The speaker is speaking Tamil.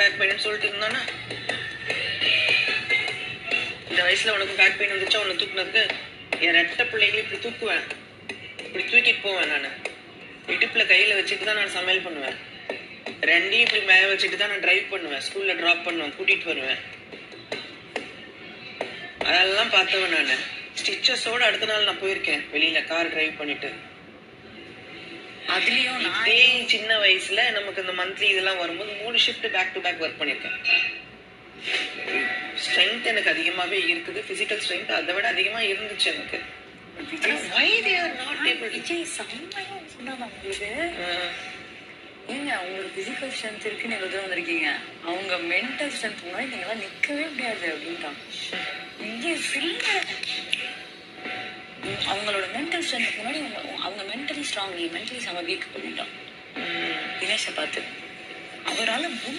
பேக் பெயின் சொல்லிட்டு இருந்தானா, இந்த வயசுல உனக்கு பேக் பெயின் வந்துச்சா உன்னை தூக்குனதுக்கு என் ரெட்ட பிள்ளைங்களை இப்படி தூக்குவேன், இப்படி தூக்கிட்டு போவேன். நான் இடுப்புல கையில வச்சுட்டு தான் நான் சமையல் பண்ணுவேன். ரெண்டையும் இப்படி மேல வச்சுட்டு தான் நான் டிரைவ் பண்ணுவேன், ஸ்கூல்ல டிராப் பண்ணுவேன், கூட்டிட்டு வருவேன். அதெல்லாம் பார்த்தவன் நான். ஸ்டிச்சஸோட அடுத்த நாள் நான் போயிருக்கேன் வெளியில கார் டிரைவ் பண்ணிட்டு. அதுலயும் இதே சின்ன வயசுல நமக்கு இந்த மந்த்லி இதெல்லாம் வரும்போது 3 shift back to back work பண்ணிருக்கேன். ஸ்ட்ரென்த் எனக்கு அதிகமாவே இருக்குது, பிசிக்கல் ஸ்ட்ரென்த் அதை விட அதிகமா இருந்துச்சு எனக்கு. Why they are not able to? Vijay செம்மையா சொன்னாங்க உங்களுக்கு. ஏங்க அவங்களுக்கு பிசிக்கல் ஸ்ட்ரென்த் இருக்குன்னு எங்க தூரம் வந்திருக்கீங்க, அவங்க மென்டல் ஸ்ட்ரென்த் முன்னாடி நீங்க எல்லாம் நிக்கவே முடியாது அப்படின்ட்டாங்க. இங்கே அவங்களோட மென்டல் ஸ்ட்ரென்த் முன்னாடி அவங்க மென்டலி ஸ்ட்ராங், மென்டலி செம வீக் பண்ணிட்டோம் தினேஷை பார்த்து. அவரால்